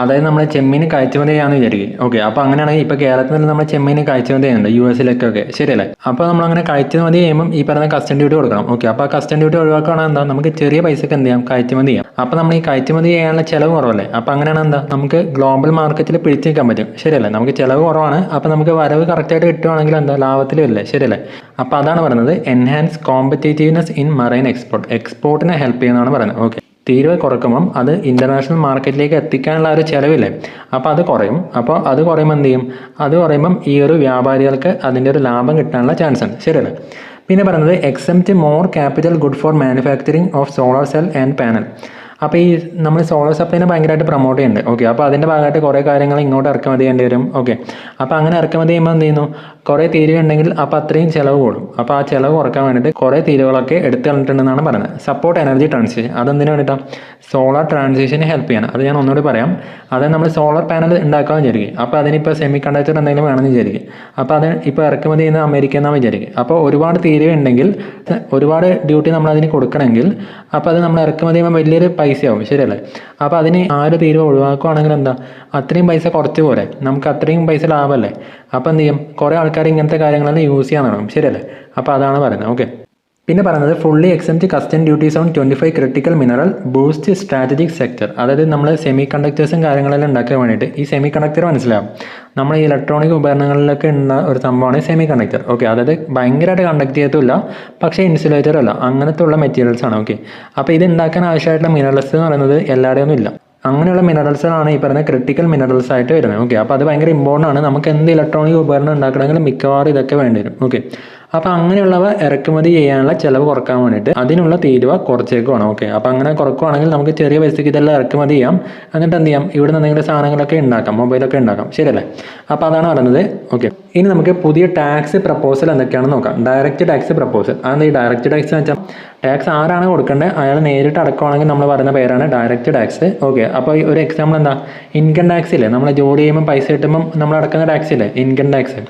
അതായത് നമ്മൾ ചെമ്മീൻ കയറ്റുമതി ചെയ്യാമെന്ന് വിചാരിക്കും. ഓക്കെ, അപ്പോൾ അങ്ങനെയാണെങ്കിൽ ഇപ്പോൾ കേരളത്തിൽ നിന്ന് നമ്മൾ ചെമ്മീൻ കയറ്റുമതി ചെയ്യുന്നുണ്ട് US-ലേക്കൊക്കെ, ശരിയല്ലേ? അപ്പോൾ നമ്മളങ്ങനെ കയറ്റുമതി ചെയ്യുമ്പോൾ ഈ പറയുന്ന കസ്റ്റം ഡ്യൂട്ടി കൊടുക്കണം. ഓക്കെ, അപ്പോൾ ആ കസ്റ്റം ഡ്യൂട്ടി ഒഴിവാക്കുകയാണെങ്കിൽ എന്താ, നമുക്ക് ചെറിയ പൈസക്ക് എന്ത് ചെയ്യാം, കയറ്റുമതി ചെയ്യാം. അപ്പോൾ നമ്മൾ ഈ കയറ്റുമതി ചെയ്യാനുള്ള ചിലവ് കുറവല്ലേ? അപ്പോൾ അങ്ങനെയാണ് എന്താ, നമുക്ക് ഗ്ലോബൽ മാർക്കറ്റിൽ പിടിച്ചു നിൽക്കാൻ പറ്റും, ശരിയല്ലേ? നമുക്ക് ചിലവ് കുറവാണ്, അപ്പോൾ നമുക്ക് വരവ് കറക്റ്റായിട്ട് കിട്ടുവാണെങ്കിൽ എന്താ, ലാഭത്തിൽ വരില്ലേ, ശരിയല്ലേ? അപ്പോൾ അതാണ് പറയുന്നത് എൻഹാൻസ് കോമ്പറ്റീറ്റീവ്നെസ് ഇൻ മറൈൻ എക്സ്പോർട്ടിനെ ഹെൽപ്പ് ചെയ്യുന്നതാണ് പറയുന്നത്. ഓക്കെ, തീരുവ കുറക്കുമ്പം അത് ഇൻ്റർനാഷണൽ മാർക്കറ്റിലേക്ക് എത്തിക്കാനുള്ള ഒരു ചിലവില്ലേ, അപ്പോൾ അത് കുറയും. അപ്പോൾ അത് കുറയുമ്പോൾ എന്ത് ചെയ്യും, അത് കുറയുമ്പം ഈ ഒരു വ്യാപാരികൾക്ക് അതിൻ്റെ ഒരു ലാഭം കിട്ടാനുള്ള ചാൻസ് ഉണ്ട്, ശരിയല്ലേ? പിന്നെ പറയുന്നത് except more capital good for manufacturing of solar cell and panel. അപ്പോൾ ഈ നമ്മൾ സോളാർ സപ്ലൈനെ ഭയങ്കരമായിട്ട് പ്രൊമോട്ട് ചെയ്യുന്നുണ്ട്. ഓക്കെ, അപ്പോൾ അതിൻ്റെ ഭാഗമായിട്ട് കുറേ കാര്യങ്ങൾ ഇങ്ങോട്ട് ഇറക്കുമതി ചെയ്യേണ്ടി വരും. ഓക്കെ, അപ്പോൾ അങ്ങനെ ഇറക്കുമതി ചെയ്യുമ്പോൾ എന്ത് ചെയ്യുന്നു, കുറേ തീരുവ ഉണ്ടെങ്കിൽ അപ്പോൾ അത്രയും ചിലവ് കൂടും. അപ്പോൾ ആ ചിലവ് കുറക്കാൻ വേണ്ടിയിട്ട് കുറേ തീരുവകളൊക്കെ എടുത്ത് കളഞ്ഞിട്ടുണ്ടെന്നാണ് പറയുന്നത്. സപ്പോർട്ട് എനർജി ട്രാൻസിഷൻ, അതെന്തിനു വേണ്ടിയിട്ടാണ്? സോളാർ ട്രാൻസിഷന് ഹെൽപ്പ് ചെയ്യണം. അത് ഞാൻ ഒന്നുകൂടി പറയാം. അതായത് നമ്മൾ സോളാർ പാനൽ ഉണ്ടാക്കാമെന്ന് വിചാരിക്കും. അപ്പോൾ അതിനിപ്പോൾ സെമി കണ്ടക്ടർ എന്തെങ്കിലും വേണമെന്ന് വിചാരിക്കും. അപ്പോൾ അത് ഇപ്പോൾ ഇറക്കുമതി ചെയ്യുന്ന അമേരിക്ക എന്നാണ് വിചാരിക്കും. അപ്പോൾ ഒരുപാട് തീരുവ ഉണ്ടെങ്കിൽ, ഒരുപാട് ഡ്യൂട്ടി നമ്മൾ അതിന് കൊടുക്കണമെങ്കിൽ, അപ്പോൾ അത് നമ്മൾ ഇറക്കുമതി ചെയ്യുമ്പോൾ വലിയൊരു പൈസയാവും, ശരിയല്ലേ? അപ്പോൾ അതിന് ആ ഒരു തീരുവ ഒഴിവാക്കുകയാണെങ്കിൽ എന്താ, അത്രയും പൈസ കുറച്ച് പോരെ, നമുക്ക് അത്രയും പൈസ ലാഭമല്ലേ? അപ്പോൾ എന്ത് ചെയ്യും, കുറേ ആൾക്കാർ ആൾക്കാർ ഇങ്ങനത്തെ കാര്യങ്ങളെല്ലാം യൂസ് ചെയ്യാൻ തുടങ്ങും. ശരിയല്ലേ? അപ്പോൾ അതാണ് പറയുന്നത്. ഓക്കെ. പിന്നെ പറയുന്നത് fully except custom duties on 25 critical mineral boost strategic sector. അതായത് നമ്മൾ സെമി കണ്ടക്ടേഴ്സും കാര്യങ്ങളെല്ലാം ഉണ്ടാക്കാൻ വേണ്ടിയിട്ട് ഈ സെമി കണ്ടക്ടർ മനസ്സിലാവും. നമ്മൾ ഈ ഇലക്ട്രോണിക് ഉപകരണങ്ങളിലൊക്കെ ഉള്ള ഒരു സംഭവമാണ് സെമി കണ്ടക്ടർ. ഓക്കെ. അതായത് ഭയങ്കരമായിട്ട് കണ്ടക്ട് ചെയ്യത്തില്ല, പക്ഷേ ഇൻസുലേറ്റർ അല്ല, അങ്ങനത്തെ ഉള്ള മെറ്റീരിയൽസ് ആണ്. ഓക്കെ. അപ്പോൾ ഇത് ഉണ്ടാക്കാൻ ആവശ്യമായിട്ടുള്ള മിനറൽസ് എന്ന് പറയുന്നത് എല്ലാവരുടെയൊന്നും ഇല്ല. അങ്ങനെയുള്ള മിനറൽസാണ് ഈ പറയുന്ന ക്രിട്ടിക്കൽ മിനറൽസ് ആയിട്ട് വരുന്നത്. ഓക്കെ. അപ്പോൾ അത് ഭയങ്കര ഇമ്പോർട്ടൻ്റ് ആണ്. നമുക്ക് എന്ത് ഇലക്ട്രോണിക് ഉപകരണം ഉണ്ടാക്കണമെങ്കിൽ മിക്കവാറും ഇതൊക്കെ വേണ്ടി വരും. ഓക്കെ. അപ്പോൾ അങ്ങനെയുള്ളവ ഇറക്കുമതി ചെയ്യാനുള്ള ചിലവ് കുറക്കാൻ വേണ്ടിയിട്ട് അതിനുള്ള തീരുവ കുറച്ചേക്കുവാണ്. ഓക്കെ. അപ്പോൾ അങ്ങനെ കുറക്കുവാണെങ്കിൽ നമുക്ക് ചെറിയ പൈസയ്ക്ക് ഇതെല്ലാം ഇറക്കുമതി ചെയ്യാം. എന്നിട്ട് എന്ത് ചെയ്യാം, ഇവിടെ നിന്ന് എന്തെങ്കിലും സാധനങ്ങളൊക്കെ ഉണ്ടാക്കാം, മൊബൈലൊക്കെ ഉണ്ടാക്കാം. ശരിയല്ലേ? അപ്പോൾ അതാണ് പറയുന്നത്. ഓക്കെ. ഇനി നമുക്ക് പുതിയ ടാക്സ് പ്രപ്പോസൽ എന്തൊക്കെയാണെന്ന് നോക്കാം. Direct tax proposal. അതെന്താ ഈ ഡയറക്റ്റ് ടാക്സ് എന്ന് വെച്ചാൽ ടാക്സ് ആരാണ് കൊടുക്കേണ്ടത് അയാൾ നേരിട്ട് അടക്കുകയാണെങ്കിൽ നമ്മൾ പറയുന്ന പേരാണ് ഡയറക്റ്റ് ടാക്സ്. ഓക്കെ. അപ്പോൾ ഒരു എക്സാമ്പിൾ എന്താ, ഇൻകം ടാക്സ് ഇല്ലേ, നമ്മൾ ജോലി ചെയ്യുമ്പോൾ പൈസ കിട്ടുമ്പം നമ്മൾ അടക്കുന്ന ടാക്സ് ഇല്ലേ, ഇൻകം ടാക്സ്.